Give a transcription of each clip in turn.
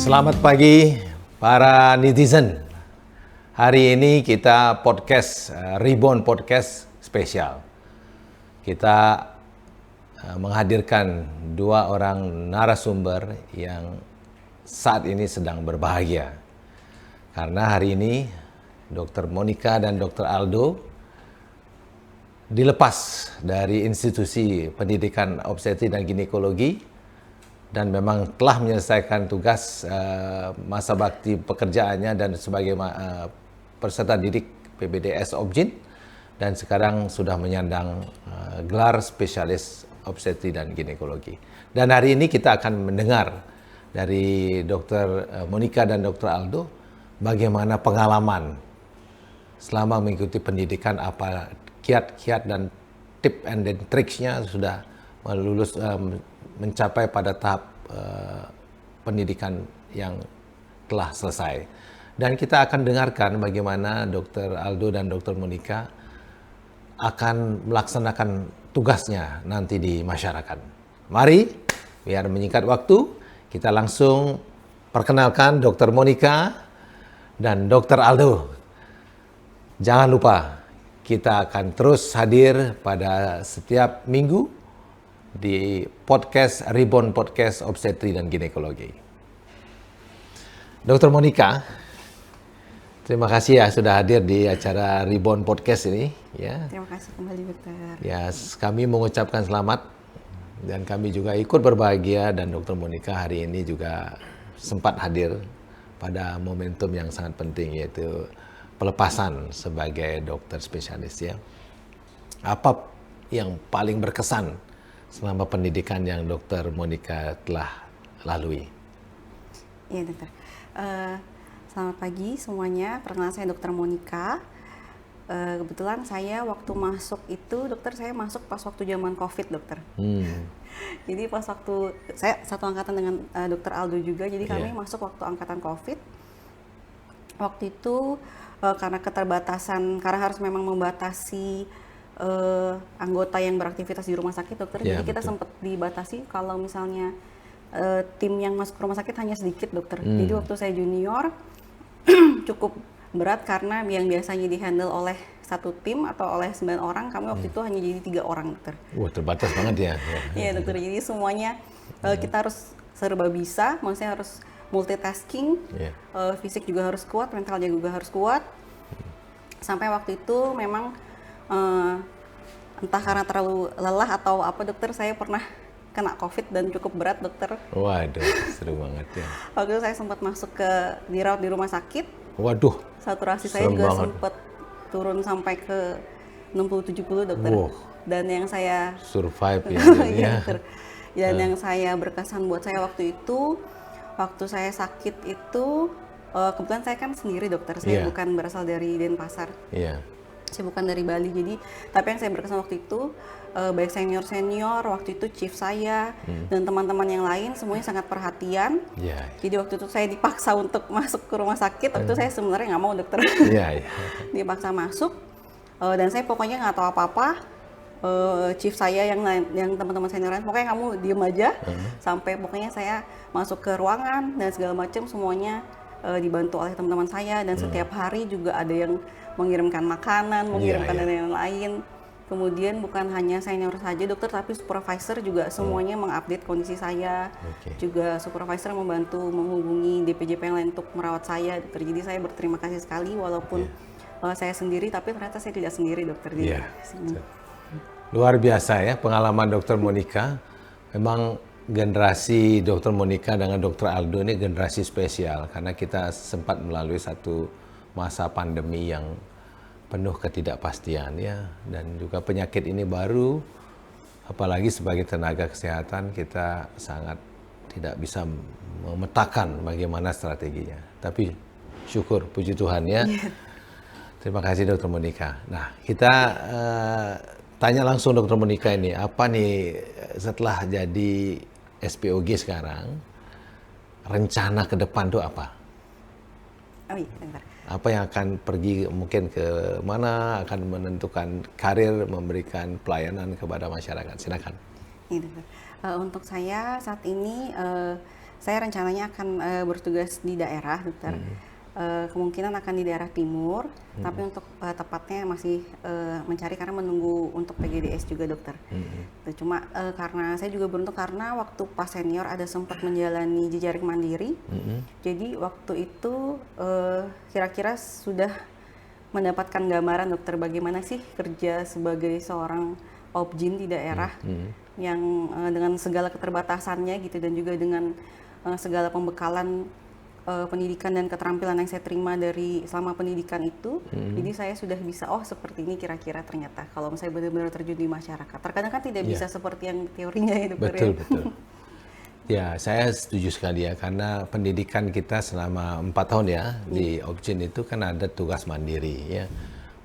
Selamat pagi para netizen. Hari ini kita podcast Reborn Podcast spesial. Kita menghadirkan dua orang narasumber yang saat ini sedang berbahagia. Karena hari ini Dr. Monica dan Dr. Aldo dilepas dari institusi pendidikan obstetri dan ginekologi dan memang telah menyelesaikan tugas masa bakti pekerjaannya dan sebagai peserta didik PBDS Objin dan sekarang sudah menyandang gelar spesialis obstetri dan ginekologi. Dan hari ini kita akan mendengar dari Dr. Monica dan Dr. Aldo bagaimana pengalaman selama mengikuti pendidikan, apa kiat-kiat dan tip and tricksnya sudah lulus mencapai pada tahap pendidikan yang telah selesai. Dan kita akan dengarkan bagaimana Dr. Aldo dan Dr. Monica akan melaksanakan tugasnya nanti di masyarakat. Mari, biar menyingkat waktu, kita langsung perkenalkan Dr. Monica dan Dr. Aldo. Jangan lupa, kita akan terus hadir pada setiap minggu di podcast Reborn Podcast Obstetri dan Ginekologi. Dr. Monica, terima kasih ya sudah hadir di acara Reborn Podcast ini. Ya. Terima kasih kembali, Dokter. Ya, kami mengucapkan selamat dan kami juga ikut berbahagia dan Dr. Monica hari ini juga sempat hadir pada momentum yang sangat penting, yaitu pelepasan sebagai dokter spesialis. Ya. Apa yang paling berkesan selama pendidikan yang Dr. Monica telah lalui? Iya, Dokter. Selamat pagi semuanya. Perkenalkan, saya Dr. Monica. Kebetulan saya waktu masuk itu, Dokter, saya masuk pas waktu zaman COVID, Dokter. Jadi pas waktu, saya satu angkatan dengan Dr. Aldo juga, jadi kami masuk waktu angkatan COVID. Waktu itu karena keterbatasan, karena harus memang membatasi anggota yang beraktivitas di rumah sakit, Dokter. Jadi kita sempat dibatasi kalau misalnya tim yang masuk ke rumah sakit hanya sedikit, Dokter. Jadi waktu saya junior cukup berat karena yang biasanya dihandle oleh satu tim atau oleh 9 orang, kami waktu itu hanya jadi 3 orang, Dokter. Wah, terbatas banget ya. Iya, Dokter. Jadi semuanya kita harus serba bisa, maksudnya harus multitasking, fisik juga harus kuat, mentalnya juga harus kuat. Sampai waktu itu memang entah karena terlalu lelah atau apa, Dokter, saya pernah kena COVID dan cukup berat, Dokter. Waduh, seru banget ya. Waktu itu saya sempat masuk dirawat di rumah sakit. Waduh. Saturasi saya juga sempat turun sampai ke 60-70, Dokter. Wow. Dan yang saya survive ya. Iya, Dokter. Dan yang saya berkesan buat saya waktu itu, waktu saya sakit itu, kebetulan saya kan sendiri, Dokter. Saya bukan berasal dari Denpasar. Saya bukan dari Bali, jadi tapi yang saya berkesan waktu itu baik senior waktu itu chief saya dan teman-teman yang lain semuanya sangat perhatian. Jadi waktu itu saya dipaksa untuk masuk ke rumah sakit. Waktu itu saya sebenarnya nggak mau, Dokter. Dipaksa masuk dan saya pokoknya nggak tahu apa-apa. Chief saya yang teman-teman senior lain, pokoknya kamu diem aja sampai pokoknya saya masuk ke ruangan dan segala macam semuanya dibantu oleh teman-teman saya dan setiap hari juga ada yang mengirimkan makanan, mengirimkan dan lain-lain. Kemudian bukan hanya senior saja, Dokter, tapi supervisor juga semuanya mengupdate kondisi saya. Juga supervisor membantu menghubungi DPJP yang lain untuk merawat saya, Dokter. Jadi saya berterima kasih sekali walaupun saya sendiri, tapi ternyata saya tidak sendiri, Dokter. Di sini. Luar biasa ya pengalaman Dr. Monica. Memang generasi Dr. Monica dengan Dr. Aldo ini generasi spesial karena kita sempat melalui satu masa pandemi yang penuh ketidakpastian ya, dan juga penyakit ini baru, apalagi sebagai tenaga kesehatan kita sangat tidak bisa memetakan bagaimana strateginya. Tapi syukur, puji Tuhan ya. Terima kasih Dr. Monika. Nah, kita tanya langsung Dr. Monika ini, apa nih setelah jadi SPOG sekarang, rencana ke depan tuh apa? Oh iya, bentar. Apa yang akan pergi mungkin ke mana, akan menentukan karir, memberikan pelayanan kepada masyarakat? Silakan. Iya, untuk saya saat ini, saya rencananya akan bertugas di daerah, dokter. Kemungkinan akan di daerah timur, tapi untuk tepatnya masih mencari karena menunggu untuk PGDS juga, dokter. Cuma karena saya juga beruntung karena waktu pas senior ada sempat menjalani jejaring mandiri, jadi waktu itu kira-kira sudah mendapatkan gambaran, dokter, bagaimana sih kerja sebagai seorang Obgyn di daerah yang dengan segala keterbatasannya gitu, dan juga dengan segala pembekalan pendidikan dan keterampilan yang saya terima dari selama pendidikan itu. Jadi saya sudah bisa, oh seperti ini kira-kira ternyata kalau saya benar-benar terjun di masyarakat. Terkadang kan tidak bisa seperti yang teorinya ya, dokter. Betul, betul. Ya, saya setuju sekali ya, karena pendidikan kita selama 4 tahun ya di Obgyn itu kan ada tugas mandiri ya.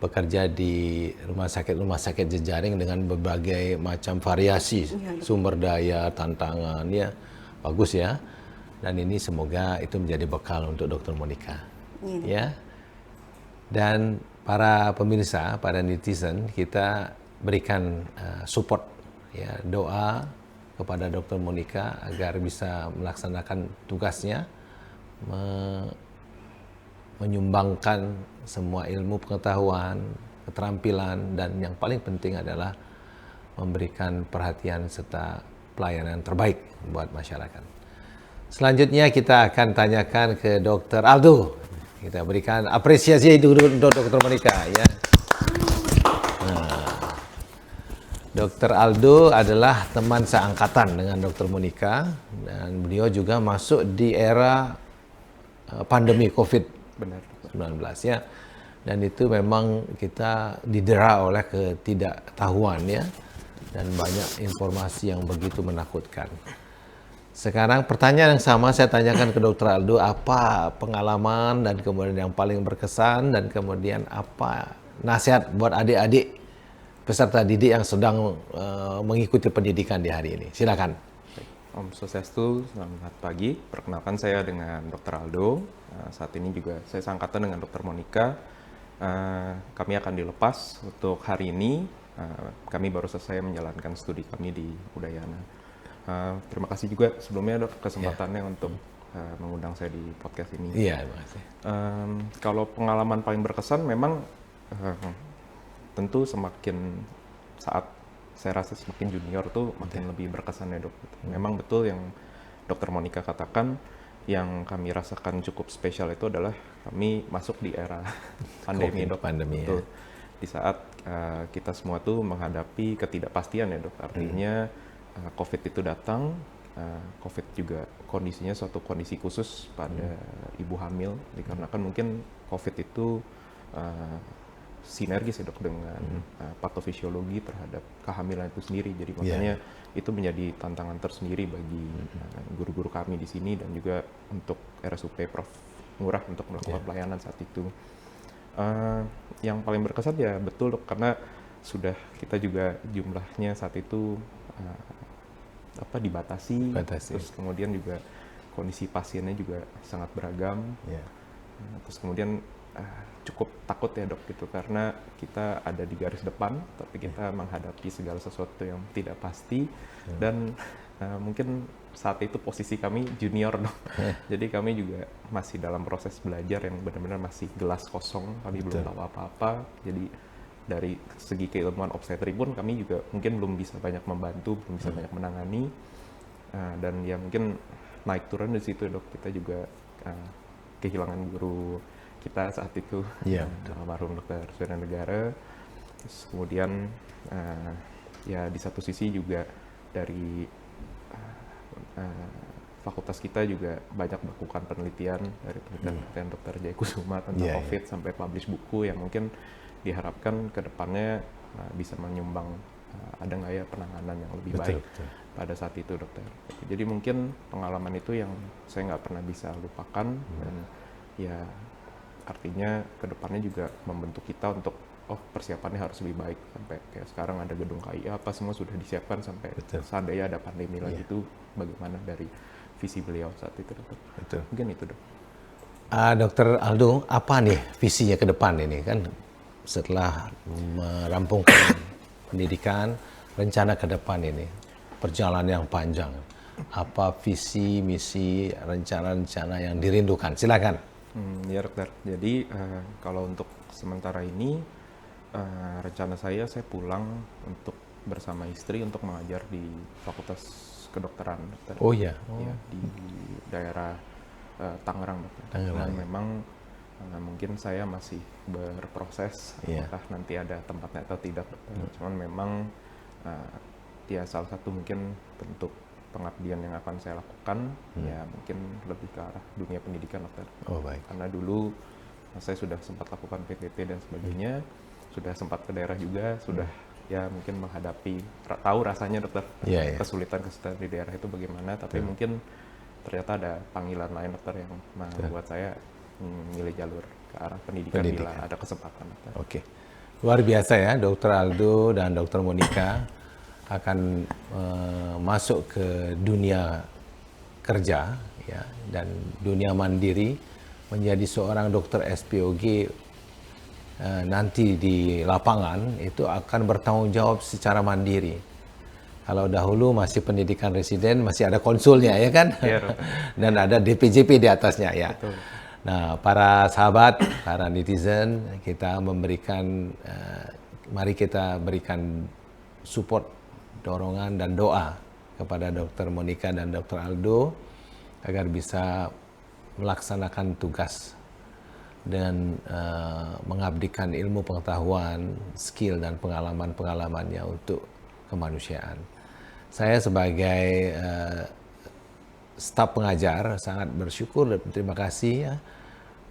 Bekerja di rumah sakit jejaring dengan berbagai macam variasi sumber daya, tantangan ya. Bagus ya. Dan ini semoga itu menjadi bekal untuk Dr. Monika. Ya. Dan para pemirsa, para netizen, kita berikan support ya, doa kepada Dr. Monika agar bisa melaksanakan tugasnya, menyumbangkan semua ilmu pengetahuan, keterampilan, dan yang paling penting adalah memberikan perhatian serta pelayanan terbaik buat masyarakat. Selanjutnya kita akan tanyakan ke Dr. Aldo. Kita berikan apresiasi itu untuk Dr. Monika ya. Nah, Dr. Aldo adalah teman seangkatan dengan Dr. Monika, dan beliau juga masuk di era pandemi COVID-19 ya. Dan itu memang kita didera oleh ketidaktahuan ya, dan banyak informasi yang begitu menakutkan. Sekarang pertanyaan yang sama saya tanyakan ke Dr. Aldo, apa pengalaman dan kemudian yang paling berkesan, dan kemudian apa nasihat buat adik-adik peserta didik yang sedang mengikuti pendidikan di hari ini? Silakan. Om Swastiastu, selamat pagi. Perkenalkan, saya dengan Dr. Aldo. Saat ini juga saya seangkatan dengan Dr. Monika. Kami akan dilepas untuk hari ini. Kami baru selesai menjalankan studi kami di Udayana. Terima kasih juga sebelumnya, Dok, kesempatannya untuk mengundang saya di podcast ini. Iya, terima kasih. Kalau pengalaman paling berkesan memang tentu semakin saat saya rasa semakin junior tuh makin lebih berkesan ya, Dok. Memang betul yang Dr. Monika katakan, yang kami rasakan cukup spesial itu adalah kami masuk di era pandemi, Dok. Pandemi, betul. Ya. Di saat kita semua tuh menghadapi ketidakpastian ya, Dok. Artinya COVID itu datang, COVID juga kondisinya suatu kondisi khusus pada ibu hamil, dikarenakan mungkin COVID itu sinergis ya, Dok, dengan patofisiologi terhadap kehamilan itu sendiri. Jadi makanya itu menjadi tantangan tersendiri bagi guru-guru kami di sini, dan juga untuk RSUP Prof. Ngurah untuk melakukan pelayanan saat itu. Yang paling berkesan ya betul, Dok, karena sudah kita juga jumlahnya saat itu dibatasi, terus kemudian juga kondisi pasiennya juga sangat beragam, terus kemudian cukup takut ya, Dok, gitu, karena kita ada di garis depan, tapi kita menghadapi segala sesuatu yang tidak pasti, dan mungkin saat itu posisi kami junior, Dok, jadi kami juga masih dalam proses belajar yang benar-benar masih gelas kosong, kami belum tahu apa-apa, jadi dari segi keilmuan obstetri pun kami juga mungkin belum bisa banyak membantu, belum bisa banyak menangani, dan ya mungkin naik turun di situ, Dok, kita juga kehilangan guru kita saat itu, almarhum Dr. Swedan Negara. Terus kemudian ya di satu sisi juga dari fakultas kita juga banyak melakukan penelitian dari penelitian Dr. Jaya Kusuma tentang COVID sampai publish buku yang mungkin diharapkan ke depannya bisa menyumbang ada nggak ya penanganan yang lebih baik. pada saat itu, dokter. Jadi mungkin pengalaman itu yang saya nggak pernah bisa lupakan, dan ya artinya kedepannya juga membentuk kita untuk persiapannya harus lebih baik. Sampai kayak sekarang ada gedung KIA, apa semua sudah disiapkan sampai seandainya ada pandemi lagi itu bagaimana dari visi beliau saat itu, dokter. Mungkin itu, dok. Dokter Aldo, apa nih visinya ke depan ini kan setelah merampungkan pendidikan, rencana ke depan ini, perjalanan yang panjang. Apa visi, misi, rencana-rencana yang dirindukan? Silakan. Ya, dokter. Jadi kalau untuk sementara ini rencana saya pulang untuk bersama istri untuk mengajar di Fakultas Kedokteran, dokter. Oh iya. Ya, di daerah Tangerang, dokter. Cuman memang mungkin saya masih berproses apakah nanti ada tempatnya atau tidak, dokter. Cuman memang ya salah satu mungkin bentuk pengabdian yang akan saya lakukan ya mungkin lebih ke arah dunia pendidikan, dokter. Oh, baik. Karena dulu saya sudah sempat lakukan PPT dan sebagainya, sudah sempat ke daerah juga, sudah ya mungkin menghadapi, tahu rasanya, dokter, kesulitan-kesulitan di daerah itu bagaimana, tapi mungkin ternyata ada panggilan lain, dokter, yang membuat saya memilih jalur ke arah pendidikan bila ada kesempatan, dokter. Oke. Luar biasa ya, Dr. Aldo dan Dr. Monica akan masuk ke dunia kerja ya, dan dunia mandiri, menjadi seorang dokter SPOG nanti di lapangan itu akan bertanggung jawab secara mandiri. Kalau dahulu masih pendidikan residen, masih ada konsulnya ya kan, dan ada DPJP di atasnya ya. Betul. Nah, para sahabat, para netizen, kita memberikan, mari kita berikan support, dorongan dan doa kepada Dr. Monica dan Dr. Aldo agar bisa melaksanakan tugas dan mengabdikan ilmu pengetahuan, skill dan pengalaman-pengalamannya untuk kemanusiaan. Saya sebagai staf pengajar sangat bersyukur dan terima kasih ya.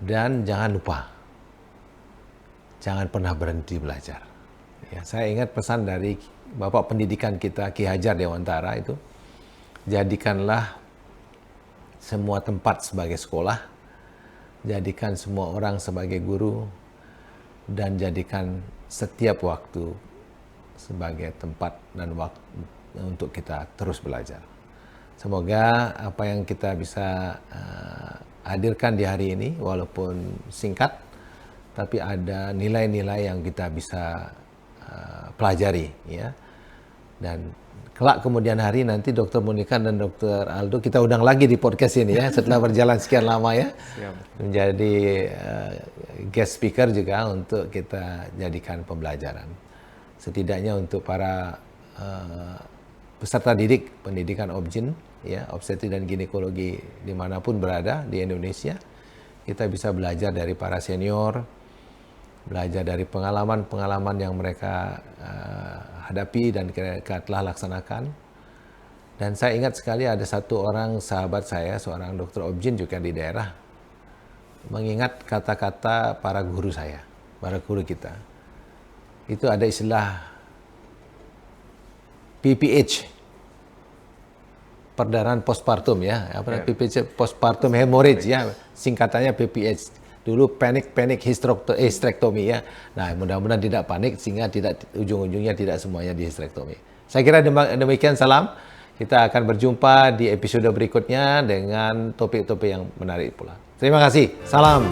Dan jangan lupa, jangan pernah berhenti belajar. Ya, saya ingat pesan dari Bapak Pendidikan kita, Ki Hajar Dewantara itu, jadikanlah semua tempat sebagai sekolah, jadikan semua orang sebagai guru, dan jadikan setiap waktu sebagai tempat dan waktu untuk kita terus belajar. Semoga apa yang kita bisa hadirkan di hari ini, walaupun singkat, tapi ada nilai-nilai yang kita bisa pelajari, ya. Dan kelak kemudian hari nanti Dr. Monica dan Dr. Aldo kita undang lagi di podcast ini ya, setelah berjalan sekian lama ya. Siap. Menjadi guest speaker juga untuk kita jadikan pembelajaran. Setidaknya untuk para peserta didik pendidikan obgyn, ya, obstetri dan ginekologi dimanapun berada di Indonesia, kita bisa belajar dari para senior, belajar dari pengalaman-pengalaman yang mereka hadapi dan mereka telah laksanakan. Dan saya ingat sekali ada satu orang sahabat saya, seorang dokter obgyn juga di daerah, mengingat kata-kata para guru saya, para guru kita. Itu ada istilah PPH, perdarahan postpartum ya, PPH postpartum hemorrhage ya, singkatannya PPH. Dulu panic hysterectomy ya. Nah, mudah-mudahan tidak panik sehingga tidak ujung-ujungnya tidak semuanya di hysterectomy. Saya kira demikian, salam. Kita akan berjumpa di episode berikutnya dengan topik-topik yang menarik pula. Terima kasih. Salam.